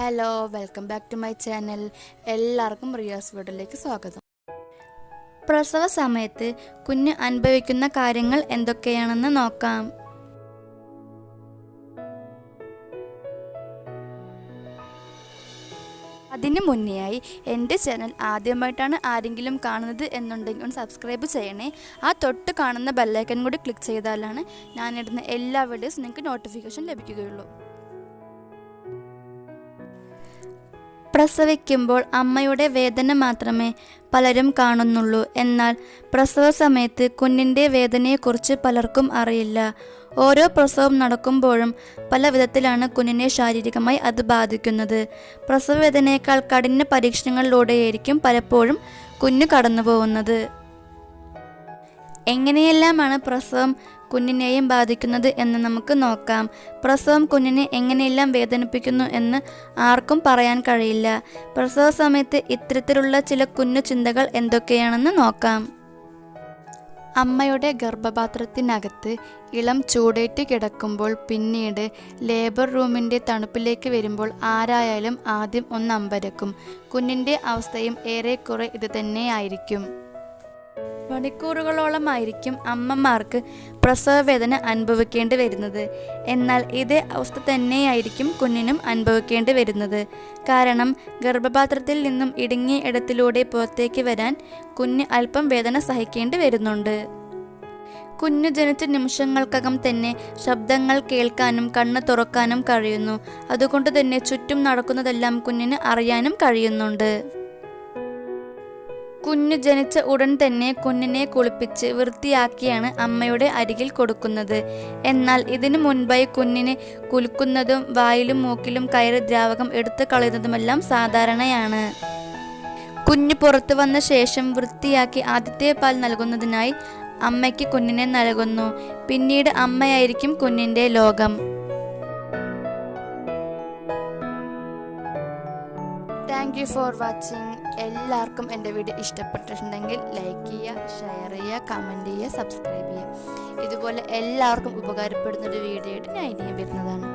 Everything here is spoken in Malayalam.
Hello, welcome back to my channel. എല്ലാവർക്കും റിയാസ് വീഡിയോയിലേക്ക് സ്വാഗതം. പ്രസവ സമയത്ത് കുഞ്ഞ് അനുഭവിക്കുന്ന കാര്യങ്ങൾ എന്തൊക്കെയാണെന്ന് നോക്കാം. അതിന് മുന്നേയായി എൻ്റെ ചാനൽ ആദ്യമായിട്ടാണ് ആരെങ്കിലും കാണുന്നത് എന്നുണ്ടെങ്കിൽ ഒന്ന് സബ്സ്ക്രൈബ് ചെയ്യണേ. ആ തൊട്ട് കാണുന്ന ബെല്ലൈക്കൺ കൂടി ക്ലിക്ക് ചെയ്താലാണ് ഞാനിടുന്ന എല്ലാ വീഡിയോസും നിങ്ങൾക്ക് നോട്ടിഫിക്കേഷൻ ലഭിക്കുകയുള്ളൂ. പ്രസവിക്കുമ്പോൾ അമ്മയുടെ വേദന മാത്രമേ പലരും കാണുന്നുള്ളൂ. എന്നാൽ പ്രസവ സമയത്ത് കുഞ്ഞിൻ്റെ വേദനയെക്കുറിച്ച് പലർക്കും അറിയില്ല. ഓരോ പ്രസവം നടക്കുമ്പോഴും പല വിധത്തിലാണ് കുഞ്ഞിനെ ശാരീരികമായി അത് ബാധിക്കുന്നത്. പ്രസവ വേദനയേക്കാൾ കഠിന പരീക്ഷണങ്ങളിലൂടെയായിരിക്കും പലപ്പോഴും കുഞ്ഞ് കടന്നു പോകുന്നത്. എങ്ങനെയെല്ലാമാണ് പ്രസവം കുഞ്ഞിനെയും ബാധിക്കുന്നത് എന്ന് നമുക്ക് നോക്കാം. പ്രസവം കുഞ്ഞിനെ എങ്ങനെയെല്ലാം വേദനിപ്പിക്കുന്നു എന്ന് ആർക്കും പറയാൻ കഴിയില്ല. പ്രസവ സമയത്ത് ഇത്തരത്തിലുള്ള ചില കുഞ്ഞു ചിന്തകൾ എന്തൊക്കെയാണെന്ന് നോക്കാം. അമ്മയുടെ ഗർഭപാത്രത്തിനകത്ത് ഇളം ചൂടേറ്റ് കിടക്കുമ്പോൾ പിന്നീട് ലേബർ റൂമിൻ്റെ തണുപ്പിലേക്ക് വരുമ്പോൾ ആരായാലും ആദ്യം ഒന്ന് അമ്പരക്കും. കുഞ്ഞിൻ്റെ അവസ്ഥയും ഏറെക്കുറെ ഇത് തന്നെയായിരിക്കും. മണിക്കൂറുകളോളമായിരിക്കും അമ്മമാർക്ക് പ്രസവവേദന അനുഭവിക്കേണ്ടി വരുന്നത്. എന്നാൽ ഇതേ അവസ്ഥ തന്നെയായിരിക്കും കുഞ്ഞിനും അനുഭവിക്കേണ്ടി വരുന്നത്. കാരണം ഗർഭപാത്രത്തിൽ നിന്നും ഇടുങ്ങിയ ഇടത്തിലൂടെ പുറത്തേക്ക് വരാൻ കുഞ്ഞ് അല്പം വേദന സഹിക്കേണ്ടി വരുന്നുണ്ട്. കുഞ്ഞു ജനിച്ച നിമിഷങ്ങൾക്കകം തന്നെ ശബ്ദങ്ങൾ കേൾക്കാനും കണ്ണ് തുറക്കാനും കഴിയുന്നു. അതുകൊണ്ട് തന്നെ ചുറ്റും നടക്കുന്നതെല്ലാം കുഞ്ഞിന് അറിയാനും കഴിയുന്നുണ്ട്. കുഞ്ഞ് ജനിച്ച ഉടൻ തന്നെ കുഞ്ഞിനെ കുളിപ്പിച്ച് വൃത്തിയാക്കിയാണ് അമ്മയുടെ അരികിൽ കൊടുക്കുന്നത്. എന്നാൽ ഇതിനു മുൻപായി കുഞ്ഞിനെ കുലുക്കുന്നതും വായിലും മൂക്കിലും കയറി ദ്രാവകം എടുത്തു കളയുന്നതുമെല്ലാം സാധാരണയാണ്. കുഞ്ഞ് പുറത്തു വന്ന ശേഷം വൃത്തിയാക്കി ആദ്യത്തെ പാൽ നൽകുന്നതിനായി അമ്മയ്ക്ക് കുഞ്ഞിനെ നൽകുന്നു. പിന്നീട് അമ്മയായിരിക്കും കുഞ്ഞിൻ്റെ ലോകം. Thank you for watching. എല്ലാവർക്കും എൻ്റെ വീഡിയോ ഇഷ്ടപ്പെട്ടിട്ടുണ്ടെങ്കിൽ ലൈക്ക് ചെയ്യുക, ഷെയർ ചെയ്യുക, കമൻറ്റ് ചെയ്യുക, സബ്സ്ക്രൈബ് ചെയ്യുക. ഇതുപോലെ എല്ലാവർക്കും ഉപകാരപ്പെടുന്നൊരു വീഡിയോ ആയിട്ട് ഞാൻ ഇനിയും വരുന്നതാണ്.